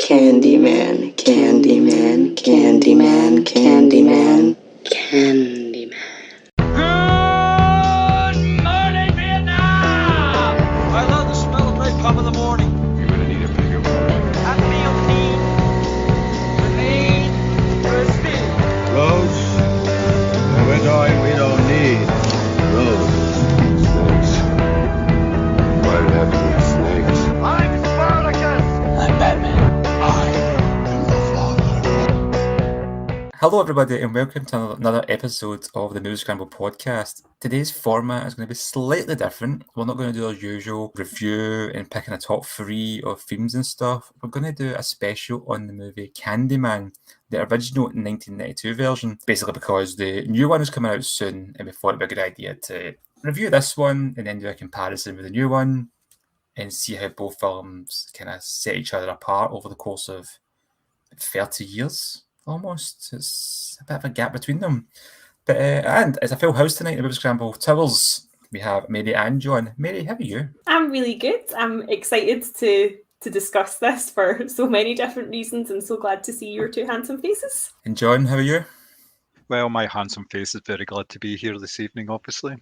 Candyman, Candyman, Candyman, Candyman, Candyman. Good morning, Vietnam! I love the smell of napalm in the morning. You're gonna need a bigger boat. I feel heat, the need for speed. Roads? When we're going, we don't need roads. Snakes. Why did it have to be snakes? I'm Spartacus! I'm Batman. Hello, everybody, and welcome to another episode of the Moviescramble podcast. Today's format is going to be slightly different. We're not going to do our usual review and picking a top three of themes and stuff. We're going to do a special on the movie Candyman, the original 1992 version, basically because the new one is coming out soon, and we thought it'd be a good idea to review this one and then do a comparison with the new one and see how both films kind of set each other apart over the course of 30 years. Almost. It's a bit of a gap between them. But and it's a full house tonight in the Moviescramble Towers. We have Mary and John. Mary, how are you? I'm really good. I'm excited to discuss this for so many different reasons. I'm so glad to see your two handsome faces. And John, how are you? Well, my handsome face is very glad to be here this evening, obviously.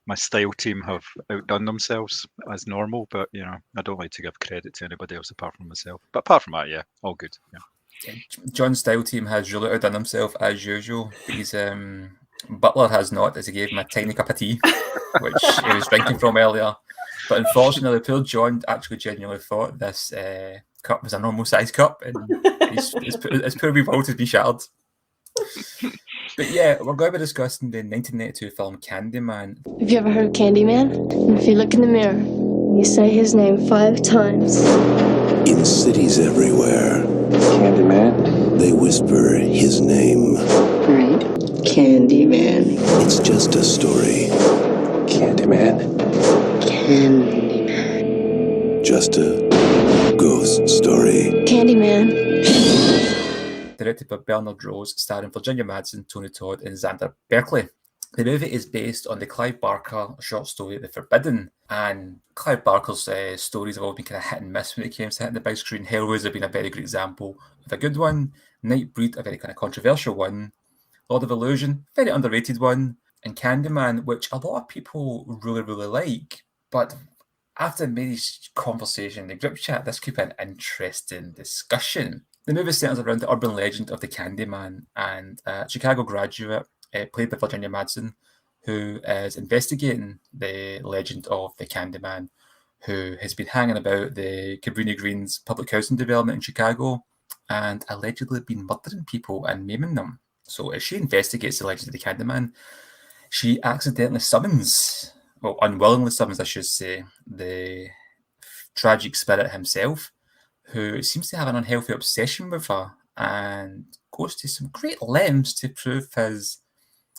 My style team have outdone themselves as normal, but, you know, I don't like to give credit to anybody else apart from myself. But apart from that, yeah, all good, yeah. John's style team has really outdone himself as usual. His butler has not, as he gave him a tiny cup of tea, which he was drinking from earlier. But unfortunately, poor John actually genuinely thought this cup was a normal size cup, and his poor wee world has been shattered. But yeah, we're going to be discussing the 1992 film Candyman. Have you ever heard of Candyman? If you look in the mirror, you say his name 5 times. In cities everywhere, Candyman. they whisper his name. Right? Candyman. It's just a story, Candyman. Candyman. just a ghost story. Candyman. Directed by Bernard Rose, starring Virginia Madsen, Tony Todd, and Xander Berkeley. The movie is based on the Clive Barker short story The Forbidden, and Clive Barker's stories have all been kind of hit and miss when it came to hitting the big screen. Hellraiser being a very good example of a good one, Nightbreed a very kind of controversial one, Lord of Illusion, very underrated one, and Candyman, which a lot of people really, really like. But after Mary's conversation in the group chat, this could be an interesting discussion. The movie centers around the urban legend of the Candyman and a Chicago graduate played by Virginia Madsen, who is investigating the legend of the Candyman, who has been hanging about the Cabrini Greens public housing development in Chicago and allegedly been murdering people and maiming them. So as she investigates the legend of the Candyman, she accidentally summons, well, unwillingly summons, I should say, the tragic spirit himself, who seems to have an unhealthy obsession with her and goes to some great lengths to prove his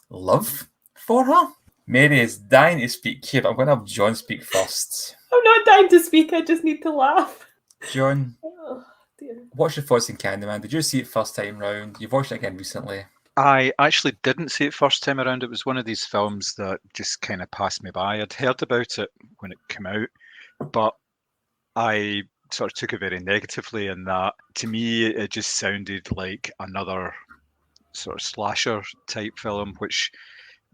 love for her. Mary is dying to speak here, but I'm going to have John speak first. I'm not dying to speak, I just need to laugh. John, Oh, dear. what's your thoughts on Candyman? Did you see it first time round? You've watched it again recently. I actually didn't see it first time around. It was one of these films that just kind of passed me by. I'd heard about it when it came out, but I sort of took it very negatively in that, to me, it just sounded like another sort of slasher type film, which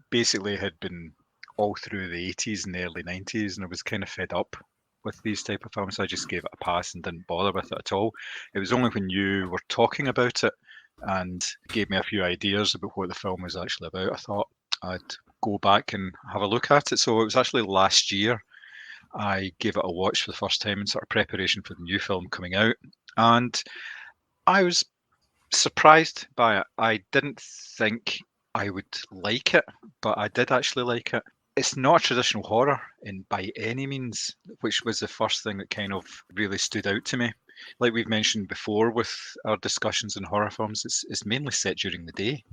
basically had been all through the 80s and the early 90s, and I was kind of fed up with these type of films, so I just gave it a pass and didn't bother with it at all. It was only when you were talking about it and gave me a few ideas about what the film was actually about, I thought I'd go back and have a look at it. So it was actually last year I gave it a watch for the first time in sort of preparation for the new film coming out, and I was surprised by it. I didn't think I would like it, but I did actually like it. It's not a traditional horror by any means, which was the first thing that kind of really stood out to me. Like we've mentioned before with our discussions in horror films, it's mainly set during the day.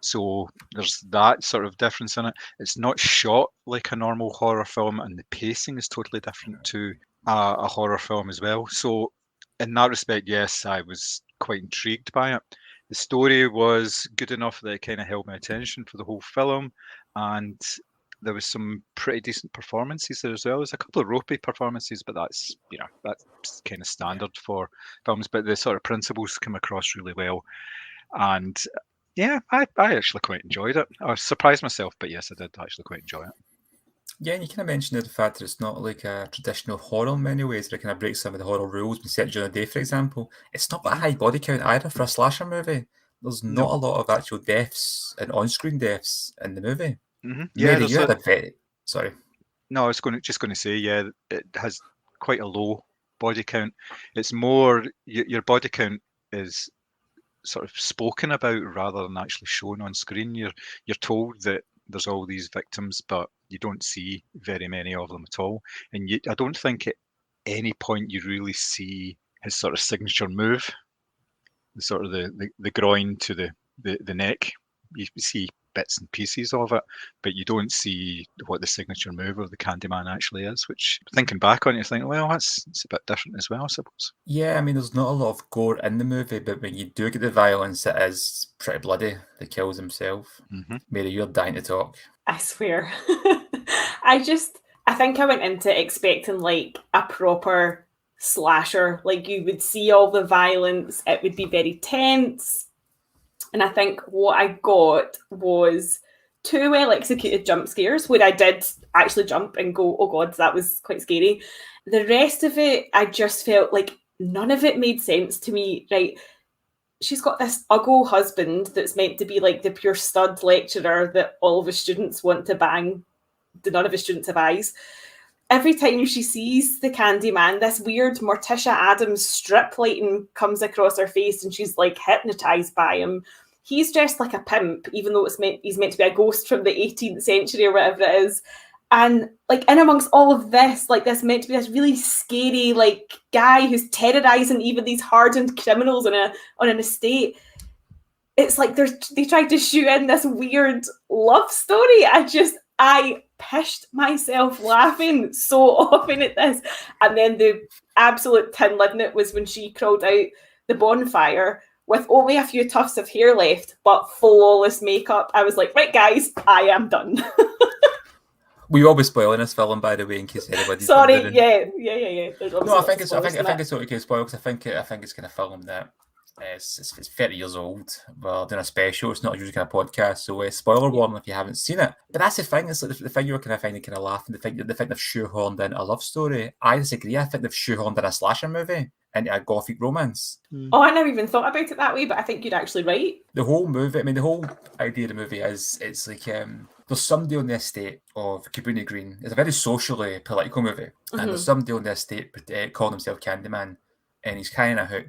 So there's that sort of difference in it. It's not shot like a normal horror film, and the pacing is totally different to a horror film as well. So in that respect, yes, I was quite intrigued by it. The story was good enough that it kind of held my attention for the whole film, and there was some pretty decent performances there as well. There's a couple of ropey performances, but that's kind of standard for films. But the sort of principles come across really well, and yeah, I actually quite enjoyed it. I was surprised myself, but yes, I did actually quite enjoy it. Yeah, and you kind of mentioned the fact that it's not like a traditional horror in many ways, where it kind of breaks some of the horror rules when set during the day, for example. It's not got a high body count either for a slasher movie. There's not No. a lot of actual deaths and on-screen deaths in the movie. Yeah, Mary, you had a very... Sorry. No, I was just going to say, yeah, it has quite a low body count. It's more your body count is sort of spoken about rather than actually shown on screen. You're told that there's all these victims, but you don't see very many of them at all. And I don't think at any point you really see his sort of signature move, the sort of the groin to the neck. You see bits and pieces of it, but you don't see what the signature move of the Candyman actually is, which thinking back on it, you think, well, it's a bit different as well, I suppose. Yeah, I mean, there's not a lot of gore in the movie, but when you do get the violence, it is pretty bloody. The kills himself. Mary, you're dying to talk. I swear. I think I went into it expecting like a proper slasher. Like you would see all the violence, it would be very tense. And I think what I got was 2 well executed jump scares where I did actually jump and go, oh God, that was quite scary. The rest of it, I just felt like none of it made sense to me. Right. She's got this ugly husband that's meant to be like the pure stud lecturer that all of his students want to bang. None of his students have eyes. Every time she sees the Candyman, this weird Morticia Addams strip lighting comes across her face and she's like hypnotized by him. He's dressed like a pimp, even though he's meant to be a ghost from the 18th century or whatever it is. And like in amongst all of this, like this meant to be this really scary like guy who's terrorizing even these hardened criminals on an estate. It's like they tried to shoot in this weird love story. I pissed myself laughing so often at this. And then the absolute tin lid in it was when she crawled out the bonfire with only a few tufts of hair left, but flawless makeup. I was like, right, guys, I am done. We will be spoiling this film, by the way, in case anybody's Sorry, wondering. yeah. No, I think it's okay to spoil because I think it's kind of film that it's 30 years old. Well, doing a special. It's not a usual kind of podcast, so spoiler warning if you haven't seen it. But that's the thing. It's like the thing you were kind of finding kind of laughing. The thing they've shoehorned in a love story. I disagree. I think they've shoehorned in a slasher movie into a gothic romance. Oh, I never even thought about it that way, but I think you're actually right. The whole movie. I mean, the whole idea of the movie is it's like there's somebody on the estate of Cabrini Green. It's a very socially political movie, and there's somebody on the estate calling himself Candyman, and he's carrying a hook.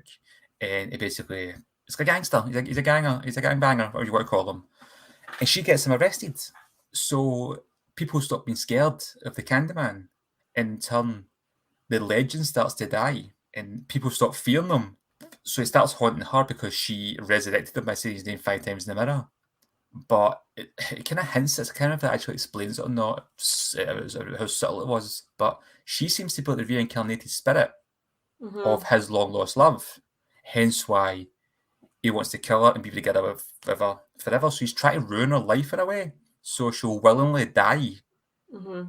And he basically, it's a gangster. He's a ganger. He's a gangbanger, or you want to call him. And she gets him arrested. So people stop being scared of the Candyman. In turn, the legend starts to die, and people stop fearing him. So he starts haunting her because she resurrected him by saying his name 5 times in the mirror. But it kind of hints, it's kind of that actually explains it or not, how subtle it was. But she seems to be the reincarnated spirit of his long lost love. Hence why he wants to kill her and be together with her forever. So he's trying to ruin her life in a way. So she'll willingly die. Oh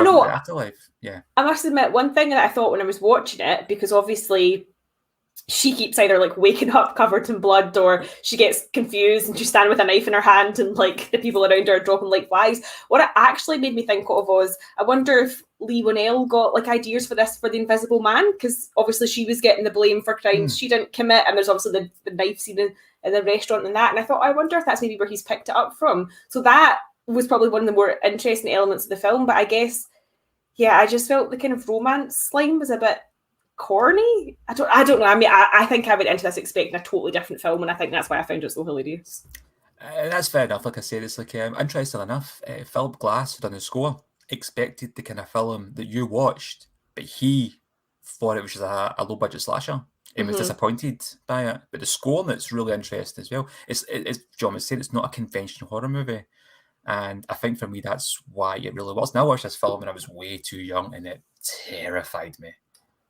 no! Afterlife. Yeah. I must admit, one thing that I thought when I was watching it, because obviously she keeps either like waking up covered in blood or she gets confused and she's standing with a knife in her hand and like the people around her are dropping like flies. What it actually made me think of was, I wonder if Lee Whannell got like ideas for this for The Invisible Man, because obviously she was getting the blame for crimes she didn't commit, and there's obviously the knife scene in the restaurant and that. And I thought, I wonder if that's maybe where he's picked it up from. So that was probably one of the more interesting elements of the film. But I guess, yeah, I just felt the kind of romance line was a bit corny. I don't know. I mean, I think I went into this expecting a totally different film, and I think that's why I found it so hilarious. That's fair enough. Like I said, it's like interesting enough. Philip Glass, who done the score, expected the kind of film that you watched, but he thought it was just a low budget slasher. He was disappointed by it. But the score in it's really interesting as well. It's John was saying, it's not a conventional horror movie. And I think for me, that's why it really was. Now I watched this film when I was way too young, and it terrified me.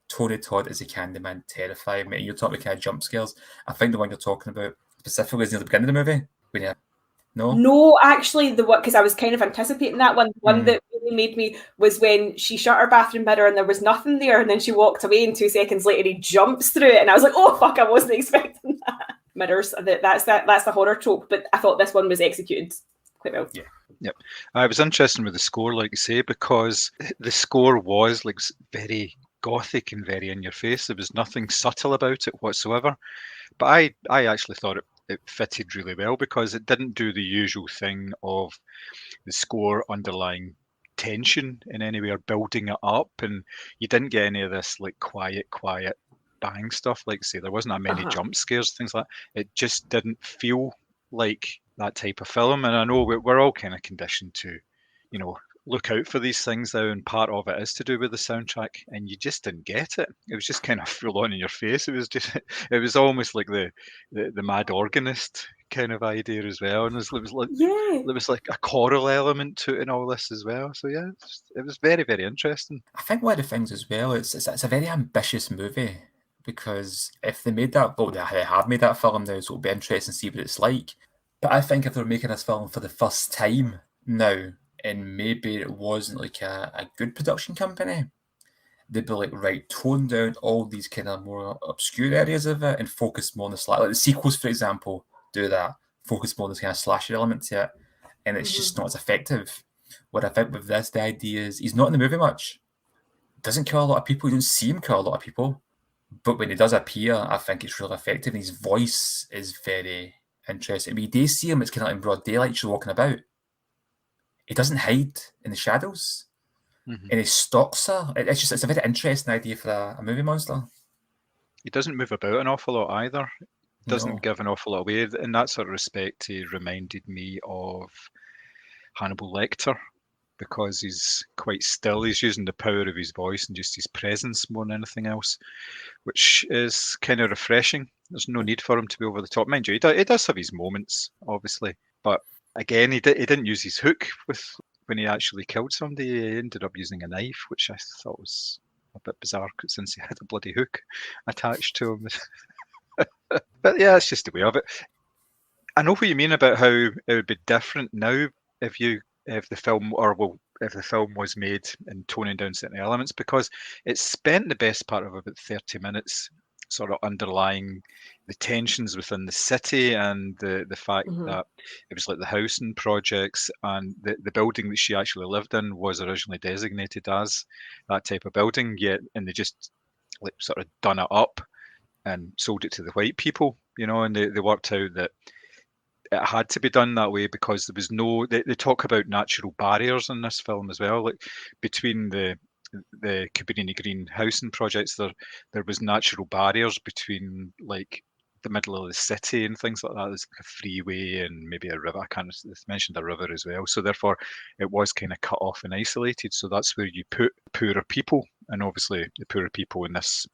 Tony Todd as a Candyman terrified me. You're talking about kind of jump scares. I think the one you're talking about specifically is near the beginning of the movie, when No? No, actually, the one, because I was kind of anticipating that one. One that really made me was when she shut her bathroom mirror and there was nothing there, and then she walked away, and 2 seconds later he jumps through it, and I was like, "Oh fuck! I wasn't expecting that." Mirrors, that's the horror trope, but I thought this one was executed quite well. Yeah. Yep. I was interested with the score, like you say, because the score was like very gothic and very in your face. There was nothing subtle about it whatsoever. But I actually thought it fitted really well because it didn't do the usual thing of the score underlying tension in any way or building it up, and you didn't get any of this like quiet bang stuff. Like say, there wasn't that many jump scares, things like that. It just didn't feel like that type of film. And I know we're all kind of conditioned to, look out for these things now, and part of it is to do with the soundtrack, and you just didn't get it. It was just kind of full on in your face. It was just, it was almost like the mad organist kind of idea as well, and there was like a choral element to it and all this as well. So yeah, it was very, very interesting. I think one of the things as well, it's a very ambitious movie, because if they made that, well, they have made that film now, so it'll be interesting to see what it's like. But I think if they're making this film for the first time now, and maybe it wasn't like a good production company, they'd be like, right, tone down all these kind of more obscure areas of it and focus more on the slash. Like the sequels, for example, do that. Focus more on this kind of slasher element to it, and it's just not as effective. What I think with this, the idea is he's not in the movie much. Doesn't kill a lot of people. You don't see him kill a lot of people. But when he does appear, I think it's really effective. And his voice is very interesting. When you do see him, it's kind of like in broad daylight, just walking about. He doesn't hide in the shadows. And he stalks her. It's a very interesting idea for a movie monster. He doesn't move about an awful lot either. Doesn't give an awful lot away. In that sort of respect, he reminded me of Hannibal Lecter, because he's quite still. He's using the power of his voice and just his presence more than anything else, which is kind of refreshing. There's no need for him to be over the top. Mind you, he does have his moments, obviously. But again, he didn't use his hook when he actually killed somebody. He ended up using a knife, which I thought was a bit bizarre since he had a bloody hook attached to him. But yeah, it's just the way of it. I know what you mean about how it would be different now if the film was made and toning down certain elements, because it spent the best part of about 30 minutes sort of underlying the tensions within the city, and the fact that it was like the housing projects, and the building that she actually lived in was originally designated as that type of building, and they just like sort of done it up and sold it to the white people, and they worked out that it had to be done that way because there was no. They talk about natural barriers in this film as well, like between the Cabrini Green housing projects. There was natural barriers between like the middle of the city and things like that. There's like a freeway and maybe a river. I can't mentioned a river as well. So therefore, it was kind of cut off and isolated. So that's where you put poorer people, and obviously the poorer people in this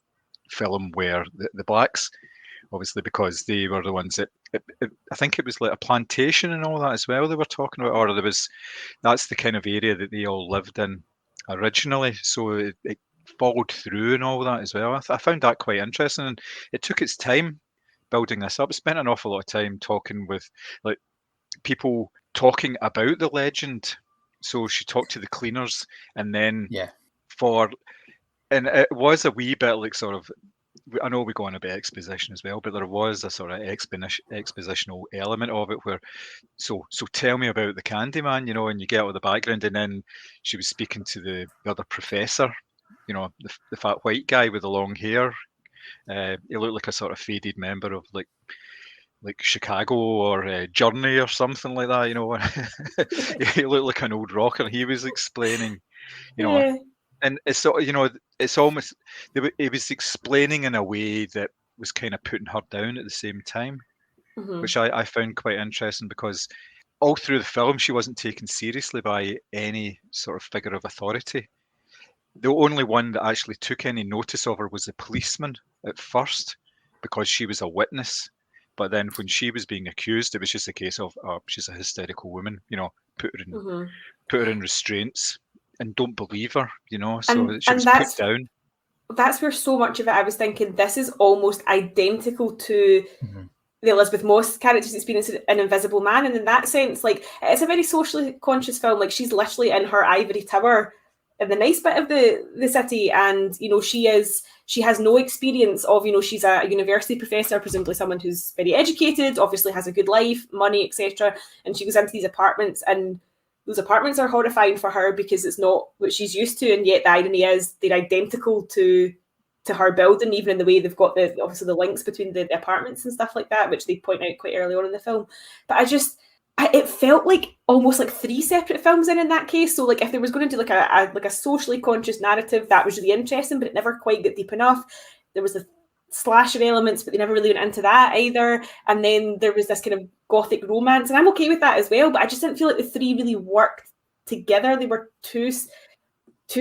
film were the blacks, obviously, because they were the ones that I think it was like a plantation and all that as well they were talking about, or that's the kind of area that they all lived in originally, so it followed through and all that as well. I found that quite interesting, and it took its time building this up. Spent an awful lot of time talking with like people talking about the legend. So she talked to the cleaners, and then and it was a wee bit like sort of, I know we go on a bit of exposition as well, but there was a sort of expositional element of it where, so tell me about the Candyman, and you get all the background, and then she was speaking to the other professor, the fat white guy with the long hair. He looked like a sort of faded member of like Chicago or Journey or something like that, He looked like an old rocker. He was explaining, and it's so, it's almost, it was explaining in a way that was kind of putting her down at the same time, which I found quite interesting, because all through the film she wasn't taken seriously by any sort of figure of authority. The only one that actually took any notice of her was the policeman at first, because she was a witness. But then when she was being accused, it was just a case of, oh, she's a hysterical woman, put her in restraints. And don't believe her, so she was put down. That's where so much of it, I was thinking, this is almost identical to the Elizabeth Moss character's experience in Invisible Man, and in that sense, like, it's a very socially conscious film. Like, she's literally in her ivory tower in the nice bit of the city, and she has no experience of, she's a university professor, presumably someone who's very educated, obviously has a good life, money, etc. And she goes into these apartments, and those apartments are horrifying for her because it's not what she's used to, and yet the irony is they're identical to her building, even in the way they've got obviously the links between the apartments and stuff like that, which they point out quite early on in the film. But it felt like almost like 3 separate films in that case. So like if there was going to do like a socially conscious narrative, that was really interesting, but it never quite got deep enough. There was the slasher elements, but they never really went into that either. And then there was this kind of gothic romance, and I'm okay with that as well, but I just didn't feel like the 3 really worked together. They were too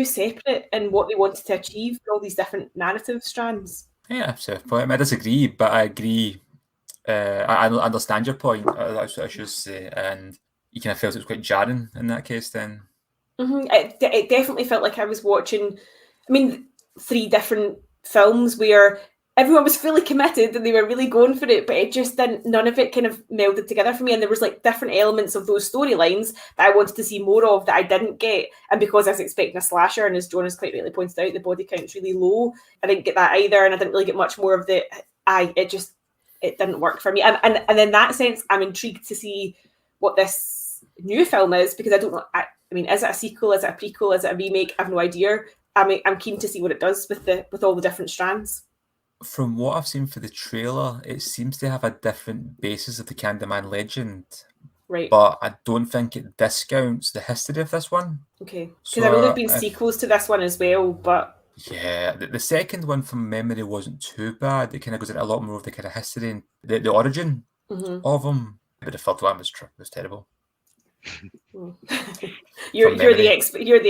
separate in what they wanted to achieve for all these different narrative strands. Yeah, so I disagree, but I agree. I understand your point. That's what I should say, and you kind of felt it was quite jarring in that case. Then it definitely felt like I was watching. 3 different films where everyone was fully committed and they were really going for it, but it just didn't. None of it kind of melded together for me, and there was like different elements of those storylines that I wanted to see more of that I didn't get. And because I was expecting a slasher, and as Jonas quite rightly pointed out, the body count's really low, I didn't get that either, and I didn't really get much more of the. It didn't work for me, and in that sense, I'm intrigued to see what this new film is, because I don't know. Is it a sequel? Is it a prequel? Is it a remake? I have no idea. I'm keen to see what it does with all the different strands. From what I've seen for the trailer, it seems to have a different basis of the Candyman legend. Right. But I don't think it discounts the history of this one. Okay. Because I know there have been sequels to this one as well, but... Yeah, the second one from memory wasn't too bad. It kind of goes into a lot more of the kind of history and the origin of them. But the third one was terrible. You're the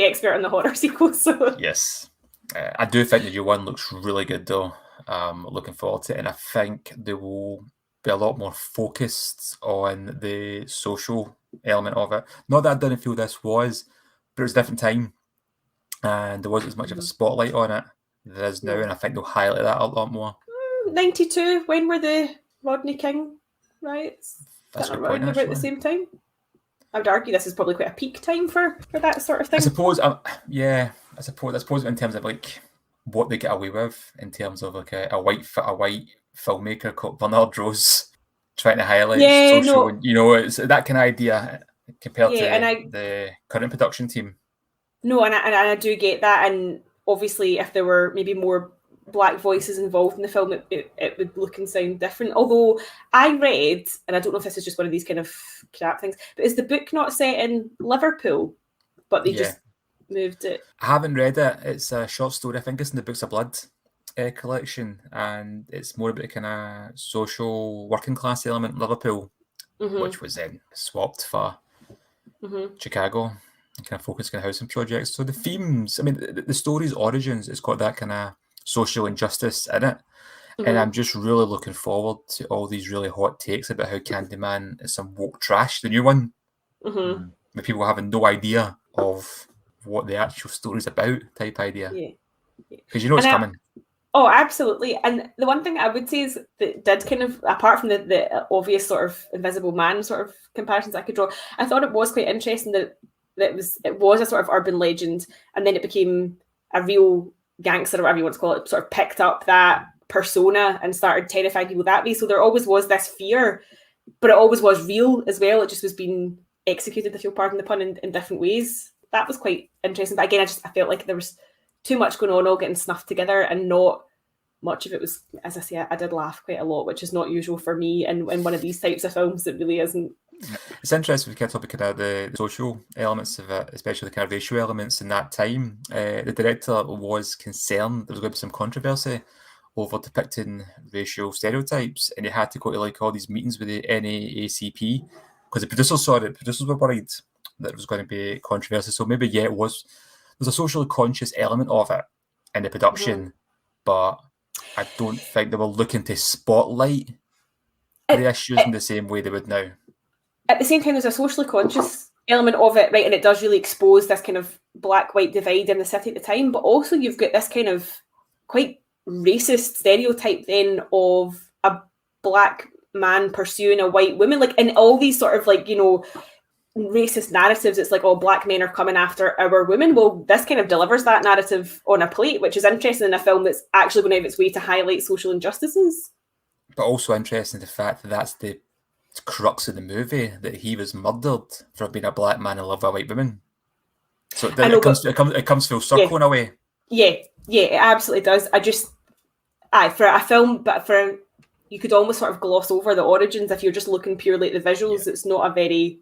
expert on the horror sequels. So. Yes. I do think the new one looks really good though. Looking forward to it, and I think they will be a lot more focused on the social element of it. Not that I didn't feel this was, but it was a different time, and there wasn't as much of a spotlight on it there is now, and I think they'll highlight that a lot more. 92, when were the Rodney King riots? That's a good point, point, about the same time. I would argue this is probably quite a peak time for that sort of thing. I suppose, I suppose in terms of like what they get away with, in terms of like a white filmmaker called Bernard Rose trying to highlight social, it's that kind of idea compared to the current production team. No, and I do get that, and obviously if there were maybe more black voices involved in the film, it would look and sound different. Although I read, and I don't know if this is just one of these kind of crap things, but is the book not set in Liverpool? But they just moved it. I haven't read it. It's a short story. I think it's in the Books of Blood collection, and it's more about a kind of social working class element in Liverpool, which was then swapped for Chicago. Kind of focused on housing projects. So the themes, the story's origins, it's got that kind of social injustice in it. And I'm just really looking forward to all these really hot takes about how Candyman is some woke trash, the new one. With people having no idea of what the actual story's about type idea. Because it's coming. Oh, absolutely. And the one thing I would say is that did kind of, apart from the obvious sort of Invisible Man sort of comparisons I could draw, I thought it was quite interesting that it was a sort of urban legend, and then it became a real gangster, or whatever you want to call it, sort of picked up that persona and started terrifying people that way. So there always was this fear, but it always was real as well. It just was being executed, if you'll pardon the pun, in different ways. That was quite interesting. But again, I felt like there was too much going on, all getting snuffed together, and not much of it was, as I say, I did laugh quite a lot, which is not usual for me in one of these types of films. It really isn't. It's interesting we kept talking about the social elements of it, especially the kind of racial elements in that time. The director was concerned there was going to be some controversy over depicting racial stereotypes, and he had to go to like all these meetings with the NAACP because the producers saw it. The producers were worried that it was going to be controversy. So maybe there's a socially conscious element of it in the production, but I don't think they were looking to spotlight the issues in the same way they would now. At the same time, there's a socially conscious element of it, right? And it does really expose this kind of black-white divide in the city at the time. But also you've got this kind of quite racist stereotype then of a black man pursuing a white woman, like in all these sort of like, you know, racist narratives, it's like, oh, black men are coming after our women. Well, this kind of delivers that narrative on a plate, which is interesting in a film that's actually going out of its way to highlight social injustices. But also interesting the fact that that's the crux of the movie, that he was murdered for being a black man in love with a white woman. So it comes full circle in a way. Yeah, it absolutely does. For a film, but for you could almost sort of gloss over the origins if you're just looking purely at the visuals. Yeah. It's not a very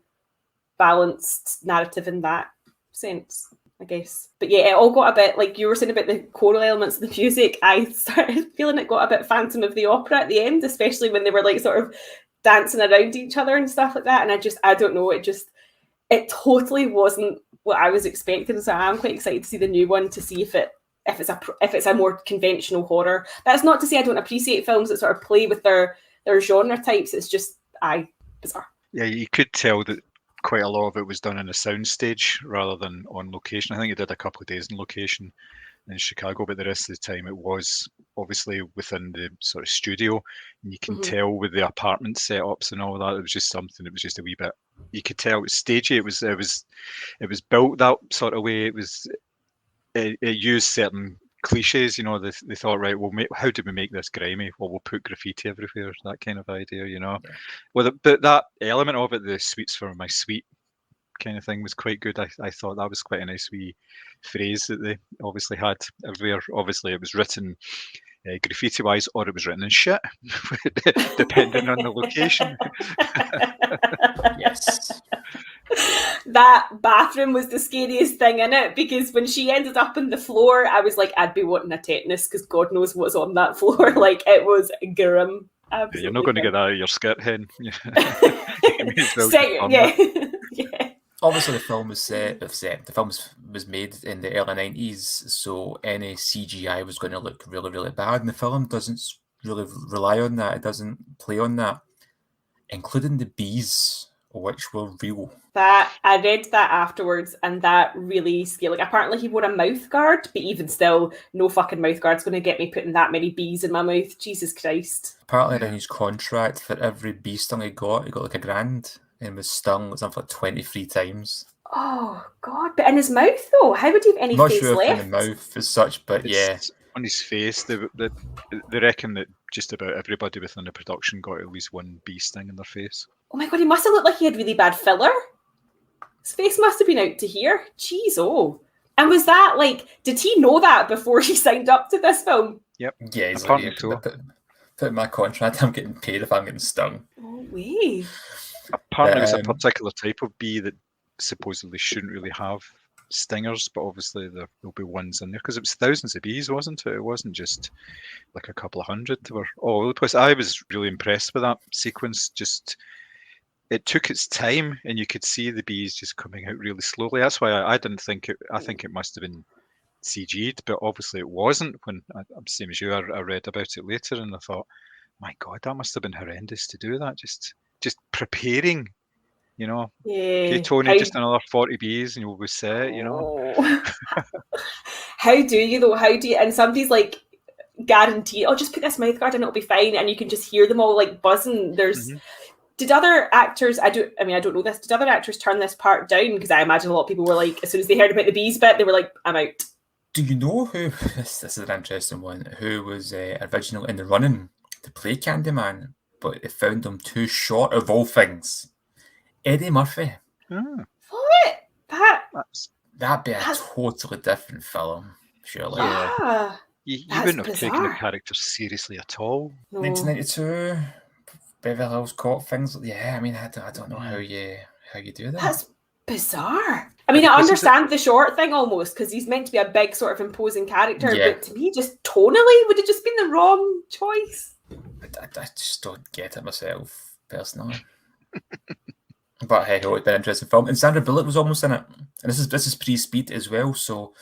balanced narrative in that sense, I guess. But yeah, it all got a bit, like you were saying about the choral elements of the music, I started feeling it got a bit Phantom of the Opera at the end, especially when they were like sort of dancing around each other and stuff like that. And I don't know, it totally wasn't what I was expecting. So I'm quite excited to see the new one, to see if it's a more conventional horror. That's not to say I don't appreciate films that sort of play with their genre types. It's just bizarre. Yeah, you could tell that quite a lot of it was done in a soundstage rather than on location. I think it did a couple of days in location in Chicago, but the rest of the time it was obviously within the sort of studio, and you can tell with the apartment setups and all that, it was just a wee bit, you could tell it was stagey. It was built that sort of way. It used certain cliches, you know. They thought, right, how do we make this grimy? Well, we'll put graffiti everywhere, that kind of idea, you know. Yeah. But that element of it, the sweets for my sweet kind of thing, was quite good. I thought that was quite a nice wee phrase that they obviously had everywhere. Obviously, it was written graffiti-wise, or it was written in shit, depending on the location. Yes. That bathroom was the scariest thing in it, because when she ended up on the floor, I was like, I'd be wanting a tetanus, because God knows what's on that floor. Like, it was grim. You're not going to get that out of your skirt, hen. Yeah. Obviously, the film was made in the early 90s, so any CGI was going to look really, really bad, and the film doesn't really rely on that. It doesn't play on that, including the bees, which were real. That I read that afterwards, and that really scared. Like, apparently he wore a mouth guard, but even still, no fucking mouth guard's going to get me putting that many bees in my mouth. Jesus Christ! Apparently, in his contract, for every bee stung he got like $1,000, and was stung something like 23 times. Oh God! But in his mouth, though, how would he have any Not face sure left? In the mouth as such, but yeah, on his face, they reckon that just about everybody within the production got at least one bee sting in their face. Oh my God, he must have looked like he had really bad filler. His face must have been out to here. Jeez, oh. And was that, like, did he know that before he signed up to this film? Yep. Yeah, he's like, put in my contract, I'm getting paid if I'm getting stung. Oh, way. Apparently it was a particular type of bee that supposedly shouldn't really have stingers, but obviously there'll be ones in there, because it was thousands of bees, wasn't it? It wasn't just like a couple of hundred. They were all over the place. I was really impressed with that sequence. Just, it took its time, and you could see the bees just coming out really slowly. That's why I didn't think it. I think it must have been CG'd, but obviously it wasn't. When I'm same as you, I read about it later, and I thought, my God, that must have been horrendous to do that. Just preparing, you know. Yeah. Okay, Tony, just another 40 bees, and you'll be set, you know. How do you though? How do you? And somebody's like, guarantee, oh, just put this mouth guard and it'll be fine, and you can just hear them all like buzzing. There's. Did other actors, I don't know this, did other actors turn this part down? Because I imagine a lot of people were like, as soon as they heard about the bees bit, they were like, I'm out. Do you know who, this is an interesting one, who was original in the running to play Candyman, but they found him too short of all things? Eddie Murphy. What? That'd be a totally different film, surely. Yeah. You wouldn't have taken the character seriously at all. No. 1992... Beverly Hills Cop things. Yeah, I mean, I don't know how you do that. That's bizarre. I mean, I understand the short thing almost, because he's meant to be a big sort of imposing character, but to me, just tonally, would it just been the wrong choice? I just don't get it myself, personally. But hey, it's been an interesting film. And Sandra Bullock was almost in it. And this is pre-Speed as well, so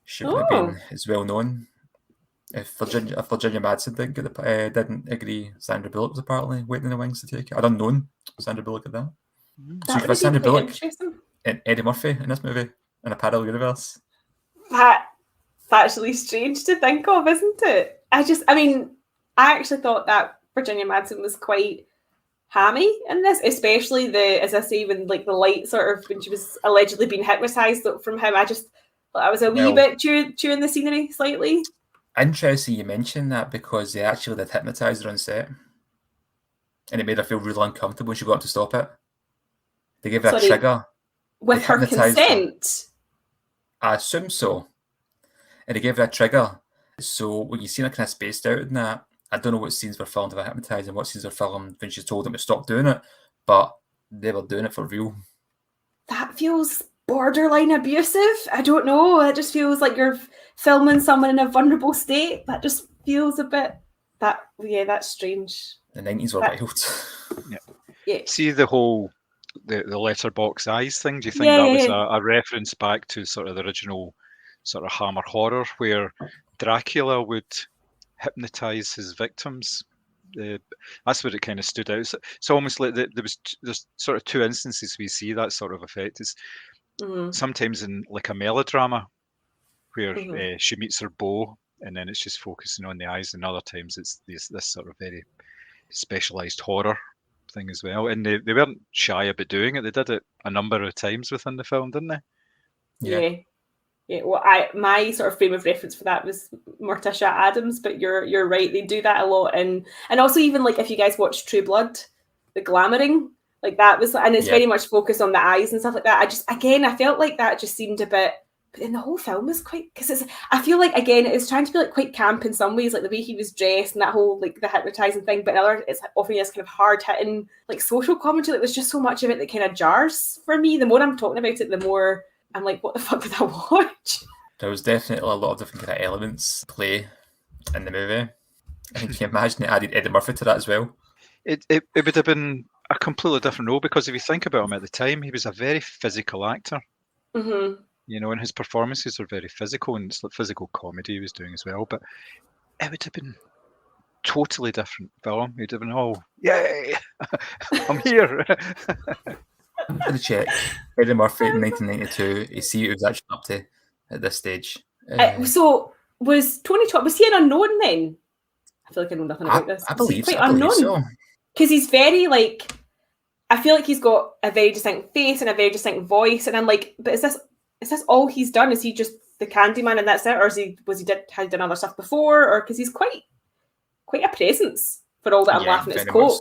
she would have been as well known. If Virginia Madsen didn't agree, Sandra Bullock was apparently waiting in the wings to take it. I'd unknown Sandra Bullock at that. So you've got Sandra Bullock and Eddie Murphy in this movie in a parallel universe. That's actually strange to think of, isn't it? I actually thought that Virginia Madsen was quite hammy in this, especially as I say, when like the light sort of when she was allegedly being hypnotized from him. I was a wee bit chewing the scenery slightly. Interesting you mentioned that, because they actually did hypnotise her on set. And it made her feel really uncomfortable when she got to stop it. They gave her a trigger. With her consent? I assume so. And they gave her a trigger. So when you see her kind of spaced out in that, I don't know what scenes were filmed of her hypnotised and what scenes were filmed when she told them to stop doing it, but they were doing it for real. That feels borderline abusive. I don't know. It just feels like you're filming someone in a vulnerable state. That just feels a bit that's strange. The 90s were wild. Yeah. See the whole the letterbox eyes thing? Do you think that was a reference back to sort of the original sort of Hammer horror, where Dracula would hypnotize his victims? That's what it kind of stood out. It's almost like there's sort of two instances we see that sort of effect. Is sometimes in like a melodrama where she meets her beau and then it's just focusing on the eyes, and other times it's this sort of very specialized horror thing as well. And they weren't shy about doing it. They did it a number of times within the film, didn't they? Yeah. Well, my sort of frame of reference for that was Morticia Addams, but you're right. They do that a lot, and also even like if you guys watch True Blood, the glamoring, like that was, and it's very much focused on the eyes and stuff like that. I felt like that just seemed a bit. But then the whole film was quite, because I feel like again it's trying to be like quite camp in some ways, like the way he was dressed and that whole like the hypnotizing thing. But in other, it's often this kind of hard hitting like social commentary. Like there's just so much of it that kind of jars for me. The more I'm talking about it, the more I'm like, what the fuck would I watch? There was definitely a lot of different kind of elements play in the movie. I think you can imagine it added Eddie Murphy to that as well. It would have been a completely different role, because if you think about him at the time, he was a very physical actor. Mm-hmm. You know, and his performances are very physical, and it's like physical comedy he was doing as well. But it would have been totally different film. He'd have been, oh, yay, I'm here. I'm going to check. Eddie Murphy in 1992. You see what he was actually up to at this stage. So was Tony Todd, was he an unknown then? I feel like I know nothing about this. I believe quite so. unknown. Because he's very like, I feel like he's got a very distinct face and a very distinct voice, and I'm like, but is this all he's done? Is he just the Candyman and that's it, or had he done other stuff before? Or because he's quite a presence for all that I'm laughing at his coat.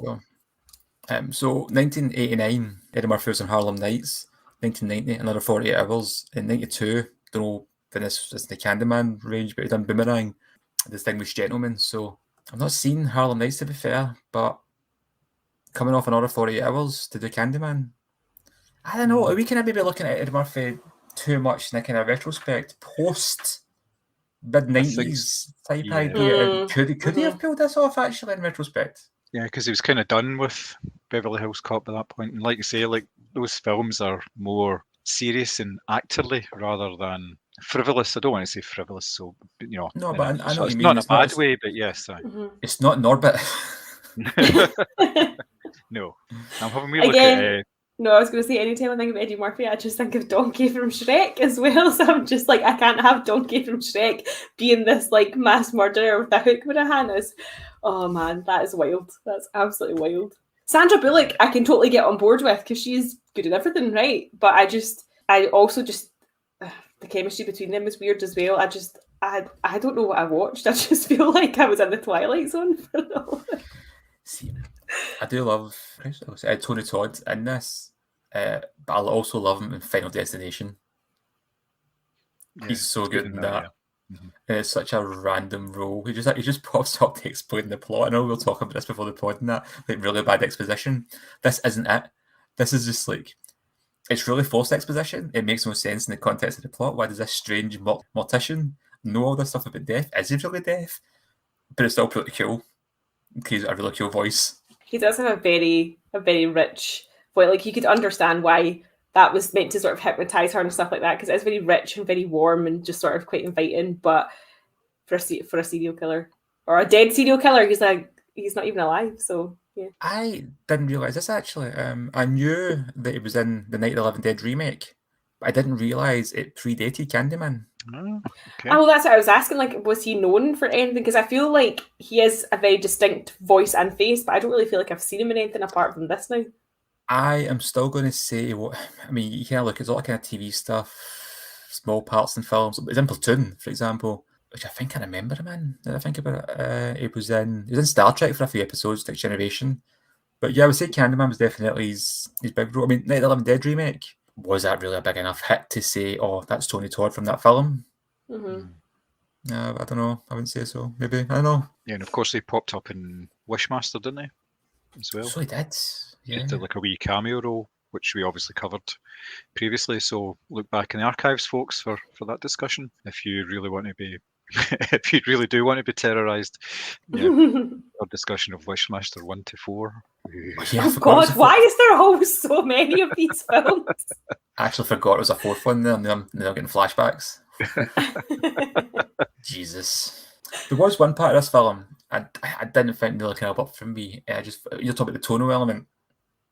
So 1989, Eddie Murphy was in Harlem Nights. 1990, another 48 Hours. In 92, don't know if this is the Candyman range, but he done Boomerang, Distinguished Gentleman. So I've not seen Harlem Nights, to be fair, but coming off another 48 Hours to do Candyman, I don't know. Are we kind of maybe looking at Eddie Murphy too much in a kind of retrospect, post mid-90s type idea? Could he have pulled this off actually in retrospect? Yeah, because he was kind of done with Beverly Hills Cop at that point. And like you say, like those films are more serious and actorly rather than frivolous. I don't want to say frivolous, so you know. No, but I know what you mean. Not in a bad way, but yes. It's not Norbit. No, I'm having a wee look at. No, I was going to say, anytime I think of Eddie Murphy, I just think of Donkey from Shrek as well. So I'm just like, I can't have Donkey from Shrek being this like mass murderer with a hook with a hand. Oh man, that is wild. That's absolutely wild. Sandra Bullock, I can totally get on board with because she's good at everything, right? But I also just the chemistry between them is weird as well. I don't know what I watched. I just feel like I was in the Twilight Zone for it all. See, I do love Tony Todd in this, but I'll also love him in Final Destination. Yeah, he's so good in that. Yeah. Mm-hmm. And it's such a random role. He just pops up to explain the plot. I know we'll talk about this before the pod and that, like really bad exposition. This isn't it. This is just like, it's really forced exposition. It makes no sense in the context of the plot. Why does this strange mortician know all this stuff about death? Is he really deaf? But it's still pretty cool. He's got a really cool voice. He does have a very rich voice. Like you could understand why that was meant to sort of hypnotize her and stuff like that, because it's very rich and very warm and just sort of quite inviting. But for a serial killer or a dead serial killer, he's not even alive. So yeah. I didn't realize this actually. I knew that he was in the Night of the Living Dead remake, But I didn't realise it predated Candyman. Oh, okay. Oh, that's what I was asking. Like, was he known for anything? Because I feel like he is a very distinct voice and face, but I don't really feel like I've seen him in anything apart from this now. I am still going to say what I mean. You kind of look, it's all kind of TV stuff, small parts in films. He's in Platoon, for example, which I think I remember him in. Now that I think about it, he was in Star Trek for a few episodes, like Generation. But yeah, I would say Candyman was definitely his big role. I mean, Night of the Living Dead remake, was that really a big enough hit to say, oh, that's Tony Todd from that film? Mm-hmm. No, I don't know. I wouldn't say so. Maybe, I don't know. Yeah, and of course he popped up in Wishmaster, didn't he? As well. So he did. Yeah. Just did like a wee cameo role, which we obviously covered previously. So look back in the archives, folks, for that discussion. If you really want to be, if you really do want to be terrorised, yeah, our discussion of Wishmaster 1 to 4. Yeah, Oh God, why is there always so many of these films? I actually forgot it was a fourth one there, and then I'm getting flashbacks. Jesus. There was one part of this film I didn't find really kind of up for me. I just, you're talking about the tonal element,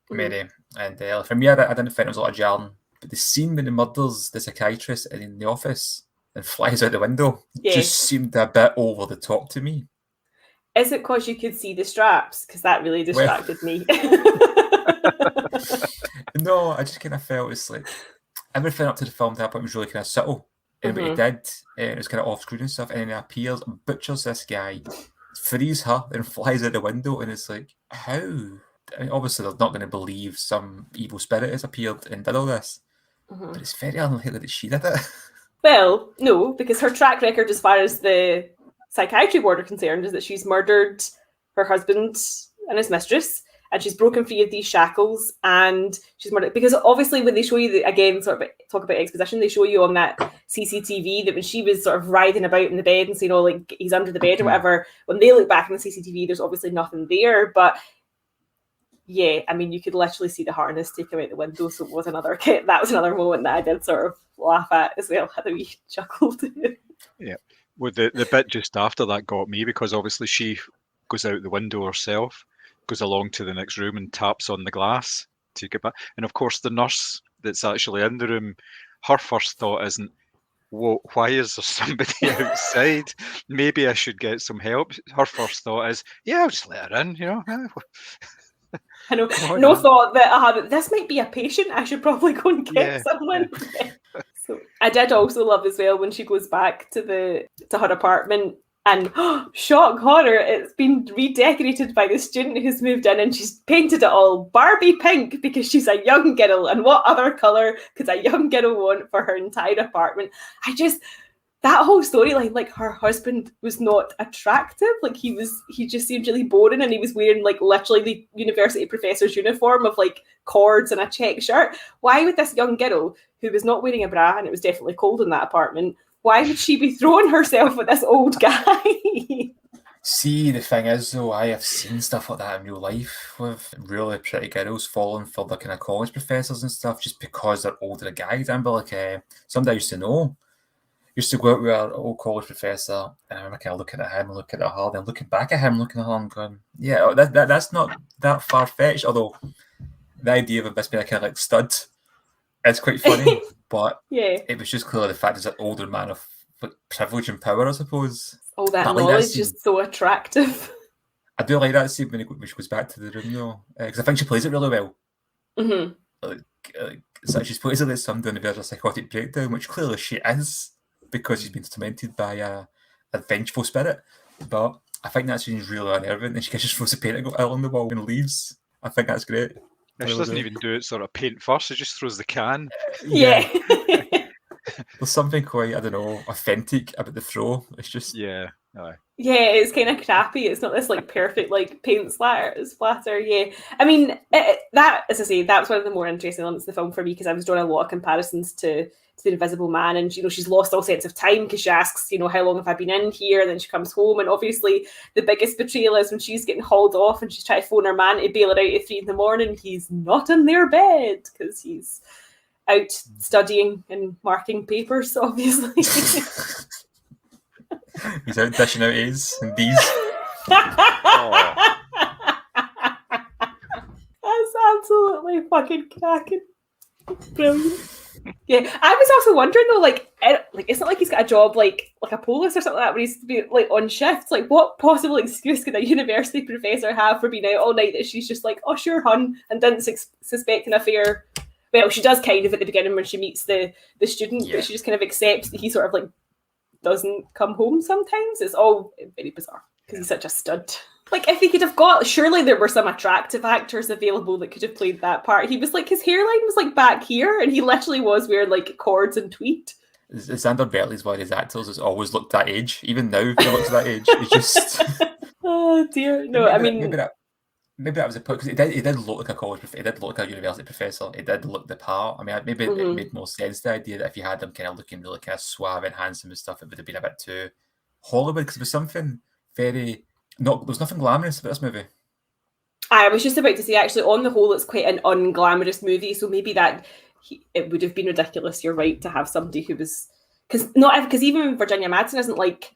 Mary, and for me, I didn't find it was a lot of jarring. But the scene when he murders the psychiatrist in the office and flies out the window just seemed a bit over the top to me. Is it because you could see the straps? Because that really distracted me. No, I just kind of felt it's like everything up to the film at that point was really kind of subtle. And what he did, it was kind of off screen and stuff, and then he appears and butchers this guy, frees her, then flies out the window, and it's like, how? I mean, obviously, they're not going to believe some evil spirit has appeared and did all this, but it's very unlikely that she did it. Well, no, because her track record as far as the psychiatry ward are concerned is that she's murdered her husband and his mistress, and she's broken free of these shackles, and she's murdered. Because obviously when they show you, again, sort of talk about exposition, they show you on that CCTV that when she was sort of writhing about in the bed and saying, oh, like, he's under the bed or whatever, when they look back in the CCTV, there's obviously nothing there. But yeah, I mean, you could literally see the harness take him out the window. So that was another moment that I did sort of laugh at as well. Had a wee chuckle too. Yeah. Well, the bit just after that got me, because obviously she goes out the window herself, goes along to the next room and taps on the glass to get back. And of course, the nurse that's actually in the room, her first thought isn't, whoa, why is there somebody outside? Maybe I should get some help. Her first thought is, yeah, I'll just let her in, you know. I know, no thought that this might be a patient. I should probably go and get someone. Yeah. So I did also love as well when she goes back to her apartment and shock horror, it's been redecorated by the student who's moved in, and she's painted it all Barbie pink because she's a young girl. And what other colour could a young girl want for her entire apartment? That whole storyline, like her husband was not attractive. Like he just seemed really boring, and he was wearing like literally the university professor's uniform of like cords and a check shirt. Why would this young girl, who was not wearing a bra, and it was definitely cold in that apartment, why would she be throwing herself at this old guy? See, the thing is, though, I have seen stuff like that in real life with really pretty girls falling for the kind of college professors and stuff just because they're older guys. I remember, like, somebody I used to know used to go out with an old college professor, and I remember kind of looking at him and looking at her, then looking back at him, looking at her and going, yeah, that's not that far-fetched, although the idea of this being a kind of like stud is quite funny, but it was just clearly the fact he's an older man of like, privilege and power, I suppose. All that knowledge is just so attractive. I do like that scene when she goes back to the room, though, because I think she plays it really well. Mm-hmm. So she's plays it like somebody on the verge of a psychotic breakdown, which clearly she is, because she's been tormented by a vengeful spirit. But I think that scene's really unnerving, and she just throws the painting along the wall and leaves. I think that's great. She doesn't even do it sort of paint first, she just throws the can. Yeah. There's something quite, I don't know, authentic about the throw. It's just... Yeah. Yeah, it's kind of crappy. It's not this like perfect like paint splatter. Yeah, I mean that, as I say, that was one of the more interesting elements of the film for me, because I was drawing a lot of comparisons to the Invisible Man, and she's lost all sense of time because she asks, how long have I been in here? And then she comes home, and obviously the biggest betrayal is when she's getting hauled off and she's trying to phone her man to bail her out at 3 a.m. He's not in their bed because he's out studying and marking papers, obviously. He's out dishing out A's and B's. That's absolutely fucking cracking. Brilliant. Yeah, I was also wondering though, like it's not like he's got a job like a police or something like that, where he's to be like on shift. Like, what possible excuse could a university professor have for being out all night that she's just like, oh sure, hun, and didn't suspect an affair? Well, she does kind of at the beginning when she meets the student, but she just kind of accepts that he sort of like doesn't come home sometimes. It's all very bizarre because he's such a stud. Like, if he could have got, surely there were some attractive actors available that could have played that part. He was like, his hairline was like back here, and he literally was wearing like cords and tweed. Xander Berkeley's one of his actors has always looked that age. Even now, he looks that age. He's just. Oh dear, no. Maybe that was a point because he did look like a college. He did look like a university professor. He did look the part. I mean, maybe it made more sense, the idea that if you had him kind of looking really kind of suave and handsome and stuff, it would have been a bit too Hollywood because there was something very. There was nothing glamorous about this movie. I was just about to say, actually, on the whole, it's quite an unglamorous movie. So maybe it would have been ridiculous. You're right to have somebody who was because even Virginia Madsen isn't like.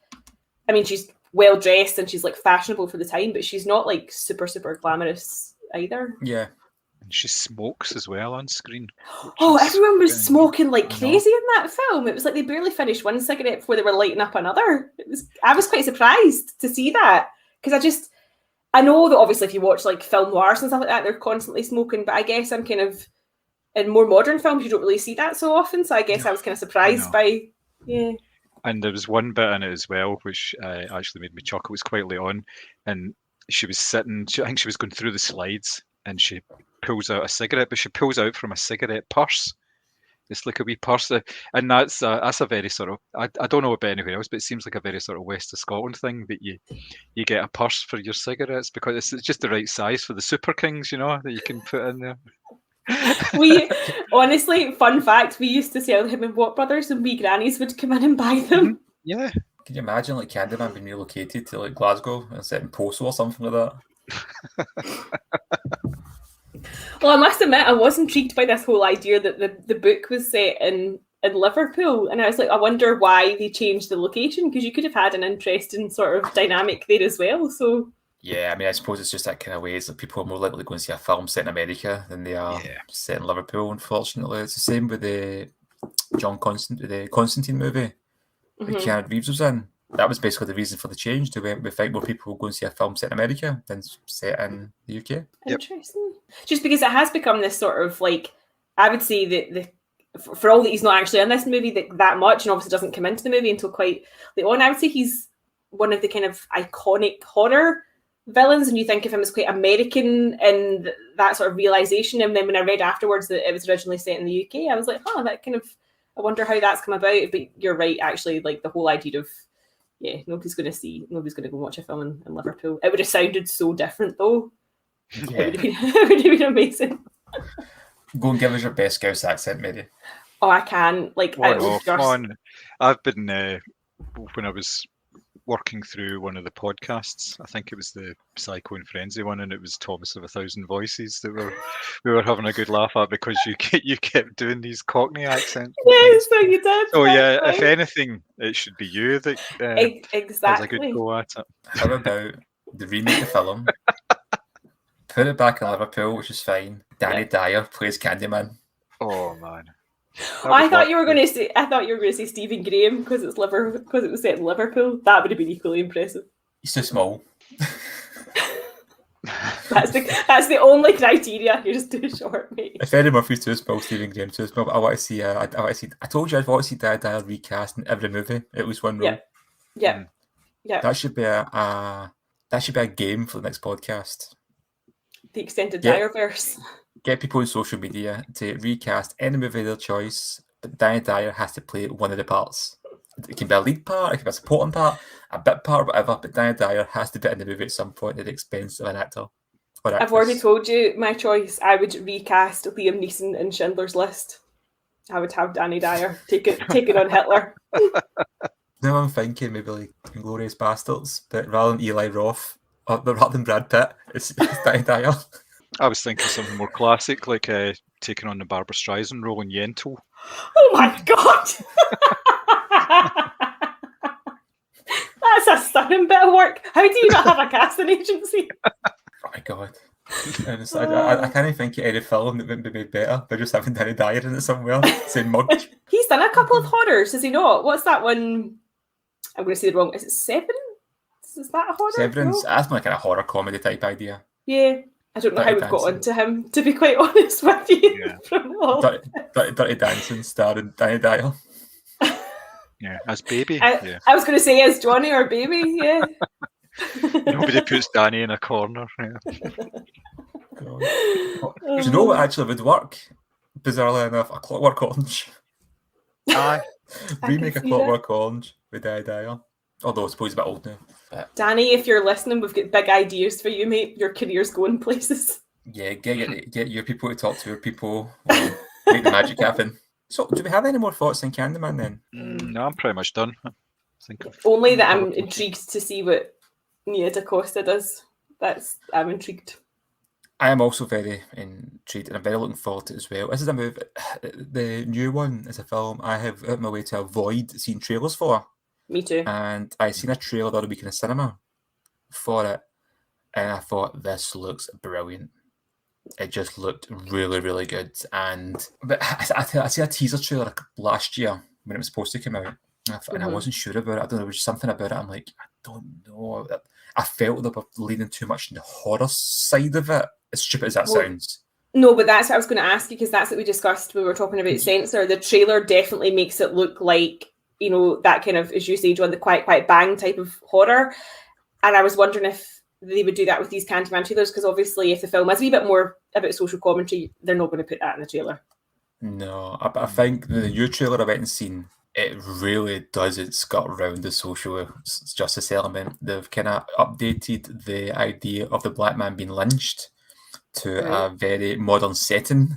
I mean, she's well dressed and she's like fashionable for the time, but she's not like super glamorous either. Yeah. And she smokes as well on screen. Oh, everyone was smoking like crazy in that film. It was like they barely finished one cigarette before they were lighting up another. I was quite surprised to see that because I know that obviously if you watch like film noirs and stuff like that, they're constantly smoking, but I guess I'm kind of in more modern films you don't really see that so often. So I guess I was kind of surprised by And there was one bit in it as well, which actually made me chuckle. It was quite late on, and she was sitting. I think she was going through the slides, and she pulls out a cigarette, but she pulls out from a cigarette purse. It's like a wee purse, and that's a very sort of. I don't know about anywhere else, but it seems like a very sort of West of Scotland thing that you get a purse for your cigarettes because it's just the right size for the Super Kings, that you can put in there. We honestly, fun fact, we used to sell him in Watt Brothers and we grannies would come in and buy them. Yeah. Can you imagine like Candyman being relocated to like Glasgow and set in Postal or something like that? Well, I must admit I was intrigued by this whole idea that the book was set in Liverpool, and I was like, I wonder why they changed the location, because you could have had an interesting sort of dynamic there as well. So yeah, I mean, I suppose it's just that kind of ways that people are more likely to go and see a film set in America than they are set in Liverpool, unfortunately. It's the same with the Constantine movie that Keanu Reeves was in. That was basically the reason for the change. We think more people will go and see a film set in America than set in the UK. Interesting. Just because it has become this sort of like, I would say that for all that he's not actually in this movie that much, and obviously doesn't come into the movie until quite late on, I would say he's one of the kind of iconic horror villains, and you think of him as quite American and that sort of realization. And then when I read afterwards that it was originally set in the UK, I was like, that kind of, I wonder how that's come about. But you're right, actually, like the whole idea of nobody's going to go watch a film in Liverpool. It would have sounded so different though. Yeah. It would have been amazing. Go and give us your best Scouse accent, Mary. Oh, I can. Like, come on. I've been when I was working through one of the podcasts, I think it was the Psycho and Frenzy one, and it was Thomas of a Thousand Voices that we were having a good laugh at because you kept doing these Cockney accents. Yes, so you did. Oh yeah, if anything, it should be you that exactly has a good go at it. How about the remake of the film? Put it back in Liverpool, which is fine. Danny Dyer plays Candyman. Oh man. I thought you were going to say Stephen Graham because it was set in Liverpool. That would have been equally impressive. He's too small. That's the only criteria. You're just too short, mate. If Eddie Murphy's too small, Stephen Graham too small. But I want to see. I told you I want to see Danny Dyer recast in every movie. At least one role. Yeah. That should be a game for the next podcast. The extended Dyerverse. Get people on social media to recast any movie of their choice, but Danny Dyer has to play one of the parts. It can be a lead part, it can be a supporting part, a bit part, whatever, but Danny Dyer has to be in the movie at some point at the expense of an actor. I've already told you my choice. I would recast Liam Neeson in Schindler's List. I would have Danny Dyer take it on Hitler. Now I'm thinking maybe like Inglourious Bastards, but rather than Eli Roth, rather than Brad Pitt, it's Danny Dyer. I was thinking something more classic, like taking on the Barbara Streisand role in Yentl. Oh my god! That's a stunning bit of work. How do you not have a casting agency? Oh my god. And it's, I can't even think of any film that would be made better by just having Danny Dyer in it somewhere, saying mug. He's done a couple of horrors, has he not? What's that one? I'm going to say it wrong. Is it Seven? Is that a horror? Severance, No? that's more like a horror comedy type idea. Yeah. I don't know how Dirty we've got Dancing. onto him, to be quite honest with you. Yeah. From all. Dirty Dancing starring Danny Dyer. Yeah, as Baby. I Yeah. was going to say as Johnny or Baby, yeah. Nobody puts Danny in a corner. Yeah. God. Do you know what actually would work? Bizarrely enough, a Clockwork Orange. Aye. Remake a see Clockwork Orange with Danny Dyer. Although I suppose he's a bit old now. But Danny, if you're listening, we've got big ideas for you, mate. Your career's going places. yeah, get your people to talk to your people. Make the magic happen. So, do we have any more thoughts on Candyman then? No, I'm pretty much done. I think Only that I'm intrigued to see what Nia DaCosta does. I'm intrigued. I am also very intrigued and I'm very looking forward to it as well. This is a movie, the new one is a film I have out my way to avoid seeing trailers for. Me too. And I seen a trailer the other week in the cinema for it, and I thought, this looks brilliant. It just looked really, really good. But I seen a teaser trailer last year when it was supposed to come out, and I wasn't sure about it. I don't know, there was just something about it. I'm like, I don't know. I felt they were leaning too much in the horror side of it. As stupid as that sounds. No, but that's what I was going to ask you, because that's what we discussed when we were talking about Censor. The trailer definitely makes it look like, you know, that kind of, as you say, John, the quiet bang type of horror. And I was wondering if they would do that with these Candyman trailers, because obviously if the film is a wee bit more about social commentary, they're not going to put that in the trailer. No, I think the new trailer I went and seen, it really doesn't skirt around the social justice element. They've kind of updated the idea of the black man being lynched to a very modern setting.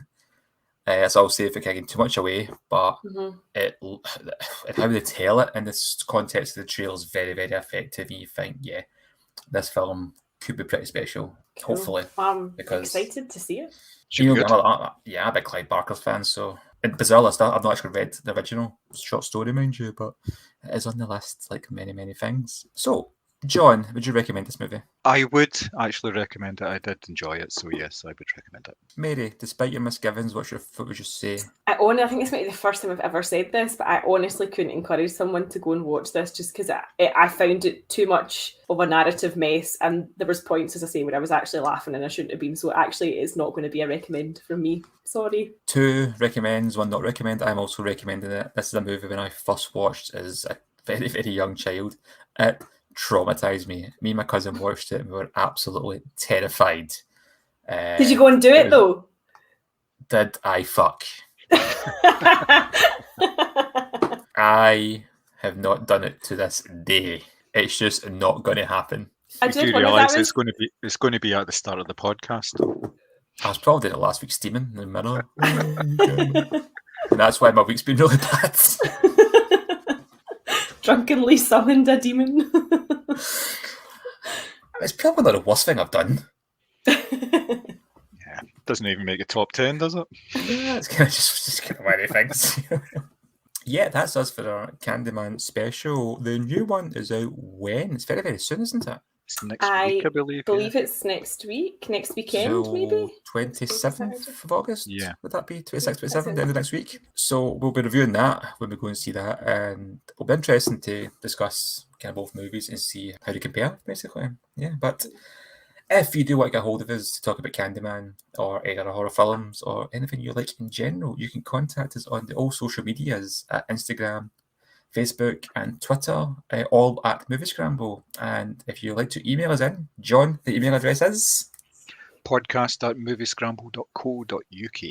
As I'll say if I can't give too much away, but how they tell it in this context of the trailer is very, very effective. And you think, yeah, this film could be pretty special. Cool. Hopefully, I'm because excited to see it. I'm a big Clive Barker's fan, so bizarrely stuff. I've not actually read the original short story, mind you, but it is on the list like many, many things. So, John, would you recommend this movie? I would actually recommend it. I did enjoy it, so yes, I would recommend it. Mary, despite your misgivings, what would you say? I think this might be the first time I've ever said this, but I honestly couldn't encourage someone to go and watch this just because I found it too much of a narrative mess, and there was points, as I say, where I was actually laughing and I shouldn't have been. So actually, it's not going to be a recommend from me. Sorry. 2 recommends, 1 not recommend. I'm also recommending it. This is a movie when I first watched as a very, very young child. It traumatized me. Me and my cousin watched it and we were absolutely terrified. Did you go and do it though? Did I fuck? I have not done it to this day. It's just not going to happen. I do realise it's going to be at the start of the podcast. Though. I was probably doing it last week steaming in the mirror. And that's why my week's been really bad. Drunkenly summoned a demon. It's probably not the worst thing I've done. Yeah, doesn't even make a top 10, does it? Yeah, it's kind of just kind of one of the things. Yeah, that's us for our Candyman special. The new one is out when? It's very, very soon, isn't it? It's next week, I believe. It's next week, next weekend, so maybe? 27th of August? Yeah. Would that be 26th, 27th, the end of next week? So we'll be reviewing that when we go and see that. And it'll be interesting to discuss kind of both movies and see how they compare, basically. Yeah, but if you do want to get hold of us to talk about Candyman or any other horror films or anything you like in general, you can contact us on all social medias at Instagram, Facebook and Twitter, all at Moviescramble. And if you'd like to email us in, John, the email address is podcast@moviescramble.co.uk.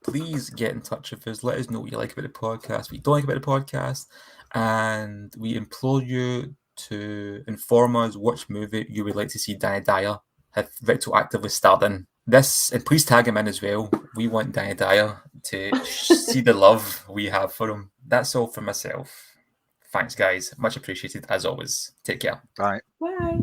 Please get in touch with us. Let us know what you like about the podcast, what you don't like about the podcast. And we implore you to inform us which movie you would like to see Danny Dyer have retroactively starred in. This, and please tag him in as well. We want Danny Dyer to see the love we have for him. That's all for myself. Thanks, guys. Much appreciated, as always. Take care. Bye. Bye.